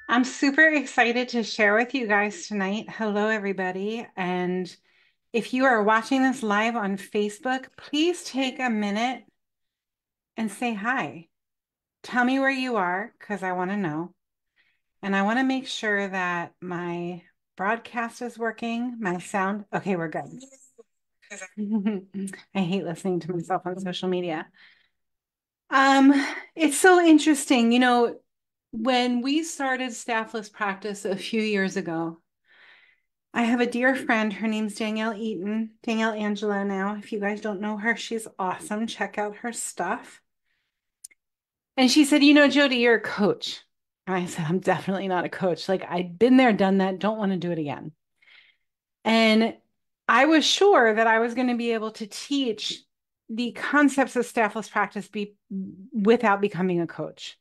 I'm super excited to share with you guys tonight. Hello, everybody. And if you are watching this live on Facebook, please take a minute and say hi. Tell me where you are because I want to know. And I want to make sure that my broadcast is working, my sound. Okay, we're good. I hate listening to myself on social media. Um, it's so interesting. When we started Staffless practice a few years ago, I have a dear friend. Her name's Danielle Eaton, Danielle Angela now. If you guys don't know her, she's awesome. Check out her stuff. And she said, Jody, you're a coach. And I said, I'm definitely not a coach. Like, I'd been there, done that, don't want to do it again. And I was sure that I was going to be able to teach the concepts of staffless practice without becoming a coach.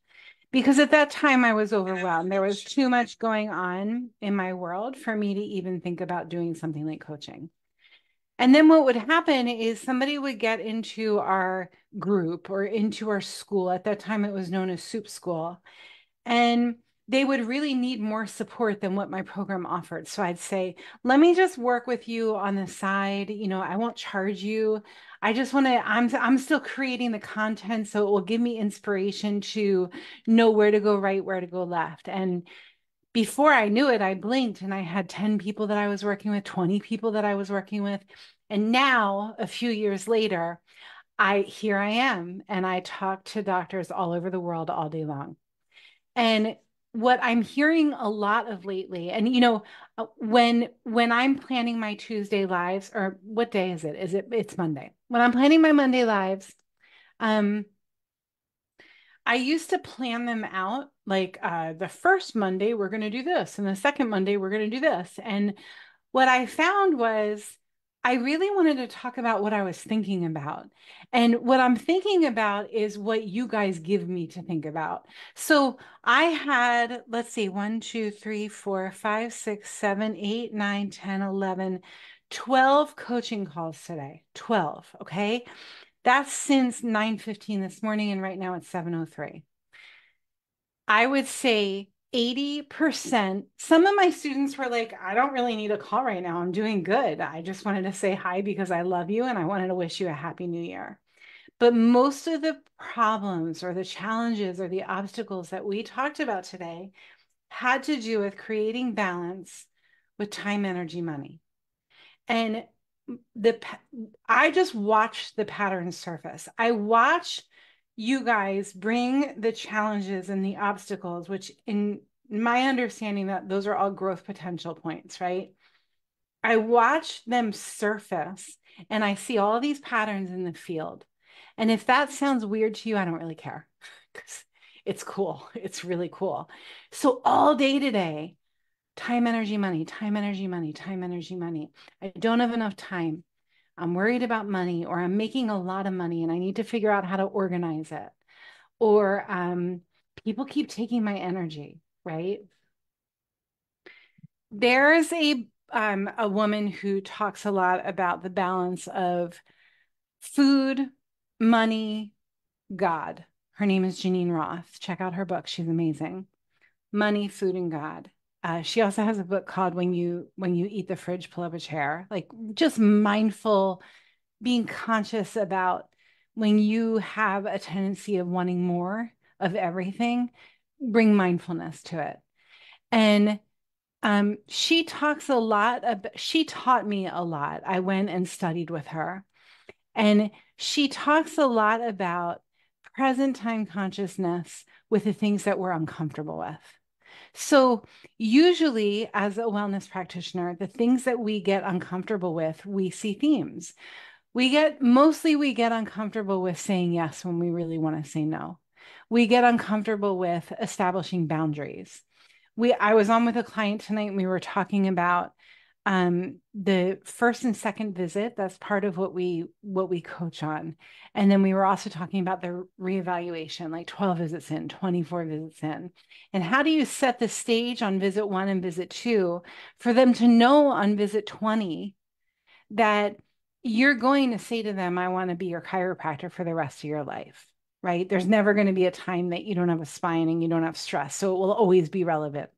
Because at that time I was overwhelmed. There was too much going on in my world for me to even think about doing something like coaching. And then what would happen is somebody would get into our group or into our school. At that time, it was known as Soup School. And they would really need more support than what my program offered. So I'd say, let me just work with you on the side. I won't charge you. I just want to, I'm still creating the content. So it will give me inspiration to know where to go right, where to go left. And before I knew it, I blinked and I had 10 people that I was working with, 20 people that I was working with. And now, a few years later, here I am, and I talk to doctors all over the world all day long. And what I'm hearing a lot of lately, and when I'm planning my Tuesday lives, or what day is it? It's Monday. When I'm planning my Monday lives, um, I used to plan them out like the first Monday, we're going to do this. And the second Monday, we're going to do this. And what I found was I really wanted to talk about what I was thinking about. And what I'm thinking about is what you guys give me to think about. So I had, let's see, 1, 2, 3, 4, 5, 6, 7, 8, 9, 10, 11, 12 coaching calls today. 12. Okay. That's since 9:15 this morning, and right now it's 7:03. I would say 80%. Some of my students were like, I don't really need a call right now. I'm doing good. I just wanted to say hi because I love you and I wanted to wish you a happy new year. But most of the problems or the challenges or the obstacles that we talked about today had to do with creating balance with time, energy, money. And the I just watch the patterns surface. I watch you guys bring the challenges and the obstacles, which in my understanding that those are all growth potential points, right? I watch them surface and I see all these patterns in the field. And if that sounds weird to you, I don't really care because it's cool. It's really cool. So all day today, time, energy, money, time, energy, money, time, energy, money. I don't have enough time. I'm worried about money, or I'm making a lot of money and I need to figure out how to organize it. Or people keep taking my energy, right? There's a woman who talks a lot about the balance of food, money, God. Her name is Janine Roth. Check out her book. She's amazing. Money, food, and God. She also has a book called When You Eat the Fridge, Pull Up a Chair. Like just mindful, being conscious about when you have a tendency of wanting more of everything, bring mindfulness to it. And she talks a lot about, she taught me a lot. I went and studied with her. And she talks a lot about present time consciousness with the things that we're uncomfortable with. So, usually, as a wellness practitioner, the things that we get uncomfortable with, we see themes. We get uncomfortable with saying yes when we really want to say no. We get uncomfortable with establishing boundaries. I was on with a client tonight and we were talking about the first and second visit. That's part of what we coach on. And then we were also talking about the reevaluation, like 12 visits in, 24 visits in. And how do you set the stage on visit 1 and visit 2 for them to know on visit 20 that you're going to say to them, I want to be your chiropractor for the rest of your life. right? There's never going to be a time that you don't have a spine and you don't have stress. So it will always be relevant.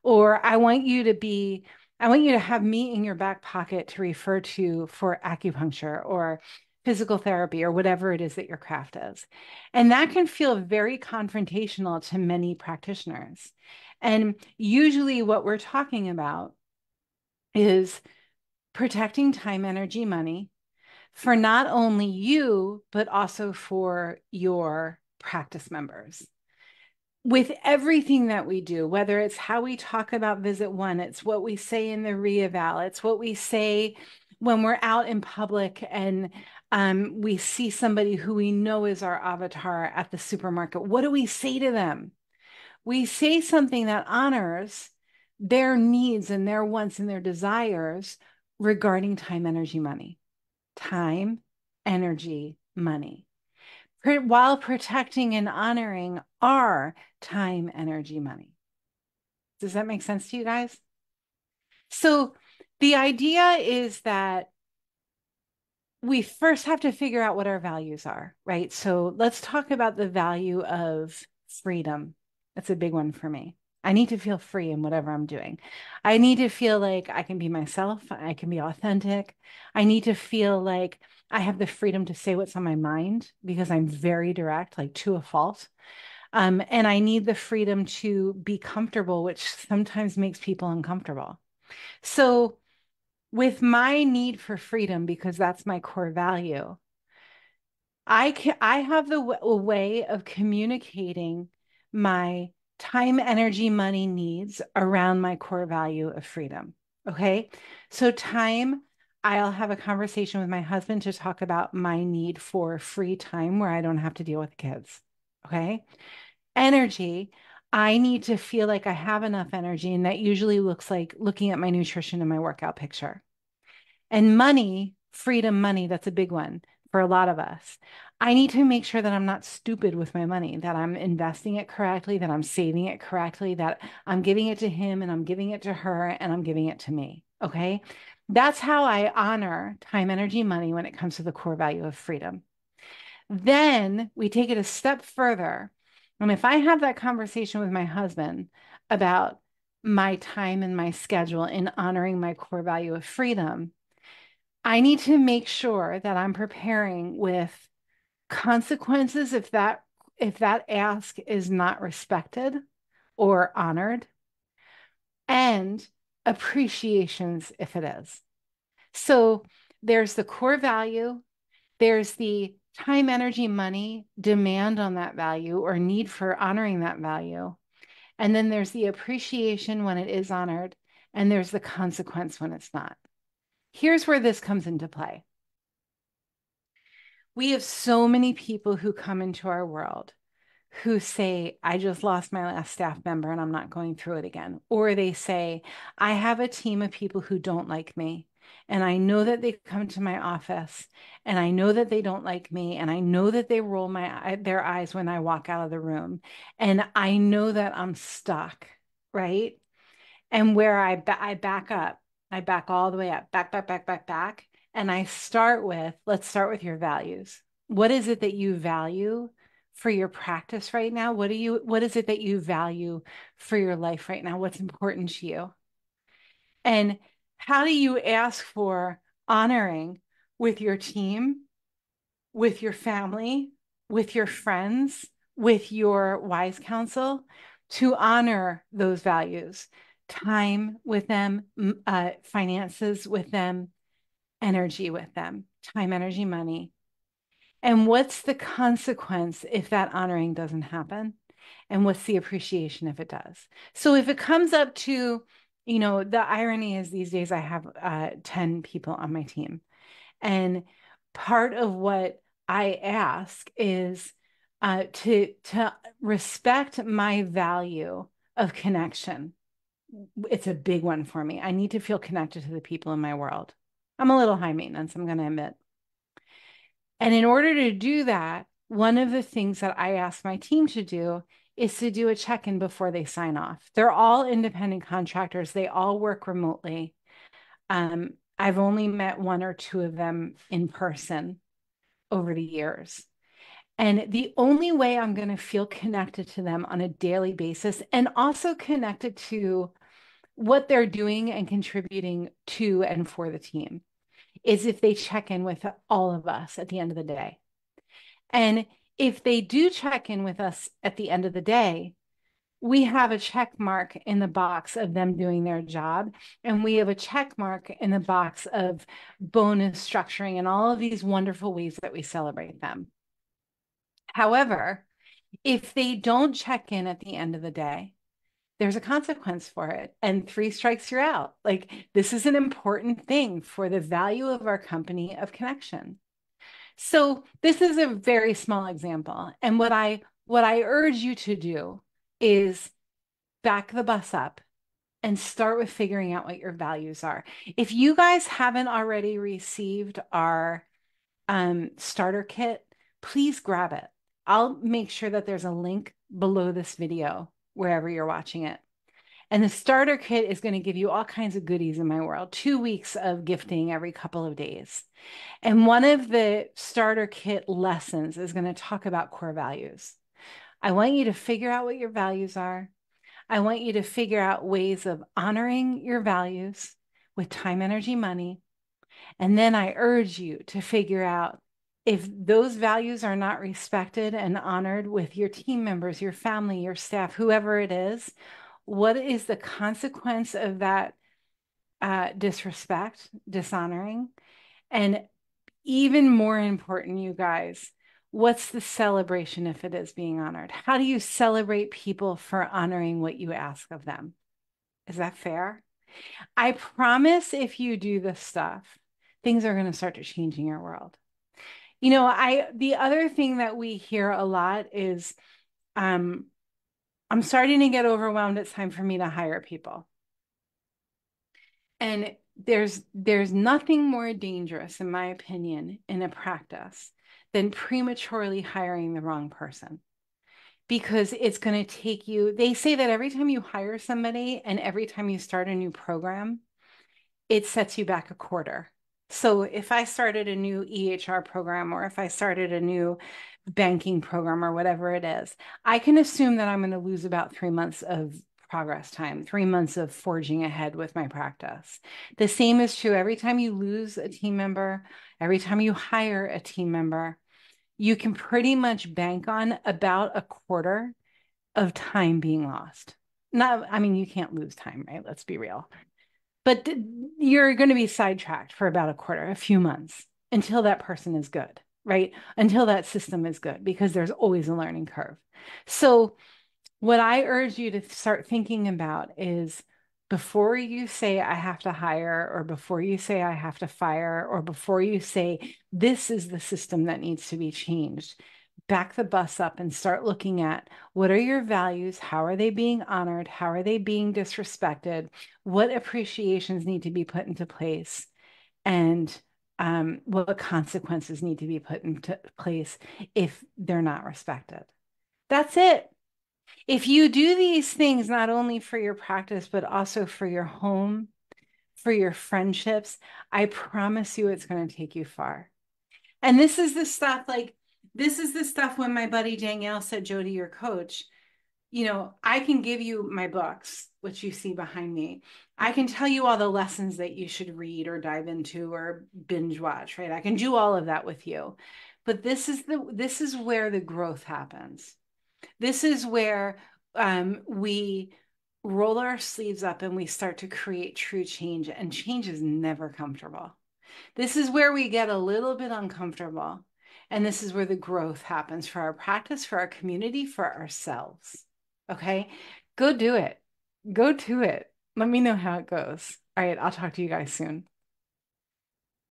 Or I want you to have me in your back pocket to refer to for acupuncture or physical therapy or whatever it is that your craft is. And that can feel very confrontational to many practitioners. And usually what we're talking about is protecting time, energy, money for not only you, but also for your practice members. With everything that we do, whether it's how we talk about visit one, it's what we say in the reeval, it's what we say when we're out in public and we see somebody who we know is our avatar at the supermarket. What do we say to them? We say something that honors their needs and their wants and their desires regarding time, energy, money. Time, energy, money, while protecting and honoring our time, energy, money. Does that make sense to you guys? So the idea is that we first have to figure out what our values are, right? So let's talk about the value of freedom. That's a big one for me. I need to feel free in whatever I'm doing. I need to feel like I can be myself. I can be authentic. I need to feel like I have the freedom to say what's on my mind because I'm very direct, like to a fault. And I need the freedom to be comfortable, which sometimes makes people uncomfortable. So, with my need for freedom, because that's my core value, I have a way of communicating my time, energy, money needs around my core value of freedom. Okay. So, time, I'll have a conversation with my husband to talk about my need for free time where I don't have to deal with kids. Okay. Energy, I need to feel like I have enough energy. And that usually looks like looking at my nutrition and my workout picture. And money, freedom money, that's a big one for a lot of us. I need to make sure that I'm not stupid with my money, that I'm investing it correctly, that I'm saving it correctly, that I'm giving it to him and I'm giving it to her and I'm giving it to me. Okay. That's how I honor time, energy, money when it comes to the core value of freedom. Then we take it a step further. And if I have that conversation with my husband about my time and my schedule in honoring my core value of freedom, I need to make sure that I'm preparing with consequences if that ask is not respected or honored, and appreciations if it is. So there's the core value, there's the time, energy, money demand on that value or need for honoring that value. And then there's the appreciation when it is honored, and there's the consequence when it's not. Here's where this comes into play. We have so many people who come into our world who say, I just lost my last staff member and I'm not going through it again. Or they say, I have a team of people who don't like me. And I know that they come to my office and I know that they don't like me. And I know that they roll their eyes when I walk out of the room. And I know that I'm stuck, right? And where I back up, I back all the way up, back. And let's start with your values. What is it that you value for your practice right now? What is it that you value for your life right now? What's important to you? And how do you ask for honoring with your team, with your family, with your friends, with your wise counsel to honor those values? Time with them, finances with them, energy with them, time, energy, money. And what's the consequence if that honoring doesn't happen? And what's the appreciation if it does? So if it comes up to, the irony is these days I have 10 people on my team. And part of what I ask is to respect my value of connection. It's a big one for me. I need to feel connected to the people in my world. I'm a little high maintenance, I'm going to admit. And in order to do that, one of the things that I ask my team to do is to do a check-in before they sign off. They're all independent contractors. They all work remotely. I've only met one or two of them in person over the years. And the only way I'm going to feel connected to them on a daily basis and also connected to what they're doing and contributing to and for the team is if they check in with all of us at the end of the day. And if they do check in with us at the end of the day, we have a check mark in the box of them doing their job. And we have a check mark in the box of bonus structuring and all of these wonderful ways that we celebrate them. However, if they don't check in at the end of the day, there's a consequence for it. And 3 strikes, you're out. Like, this is an important thing for the value of our company of connection. So this is a very small example. And what I urge you to do is back the bus up and start with figuring out what your values are. If you guys haven't already received our starter kit, please grab it. I'll make sure that there's a link below this video, wherever you're watching it. And the starter kit is going to give you all kinds of goodies in my world, 2 weeks of gifting every couple of days. And one of the starter kit lessons is going to talk about core values. I want you to figure out what your values are. I want you to figure out ways of honoring your values with time, energy, money. And then I urge you to figure out if those values are not respected and honored with your team members, your family, your staff, whoever it is, what is the consequence of that disrespect, dishonoring? And even more important, you guys, what's the celebration if it is being honored? How do you celebrate people for honoring what you ask of them? Is that fair? I promise if you do this stuff, things are going to start to change in your world. The other thing that we hear a lot is, I'm starting to get overwhelmed. It's time for me to hire people. And there's nothing more dangerous, in my opinion, in a practice than prematurely hiring the wrong person. Because it's going to take you, they say that every time you hire somebody and every time you start a new program, it sets you back a quarter. So if I started a new EHR program, or if I started a new banking program, or whatever it is, I can assume that I'm going to lose about 3 months of progress time, 3 months of forging ahead with my practice. The same is true every time you lose a team member, every time you hire a team member, you can pretty much bank on about a quarter of time being lost. Not, I mean, you can't lose time, right? Let's be real. But you're going to be sidetracked for about a quarter, a few months, until that person is good, right? Until that system is good, because there's always a learning curve. So what I urge you to start thinking about is, before you say I have to hire, or before you say I have to fire, or before you say this is the system that needs to be changed, back the bus up and start looking at, what are your values? How are they being honored? How are they being disrespected? What appreciations need to be put into place? And what consequences need to be put into place if they're not respected? That's it. If you do these things, not only for your practice, but also for your home, for your friendships, I promise you it's going to take you far. And this is the stuff, when my buddy Danielle said, Jody, your coach, I can give you my books, which you see behind me. I can tell you all the lessons that you should read or dive into or binge watch, right? I can do all of that with you. But this is where the growth happens. This is where we roll our sleeves up and we start to create true change. And change is never comfortable. This is where we get a little bit uncomfortable. And this is where the growth happens for our practice, for our community, for ourselves. Okay? Go do it. Go to it. Let me know how it goes. All right. I'll talk to you guys soon.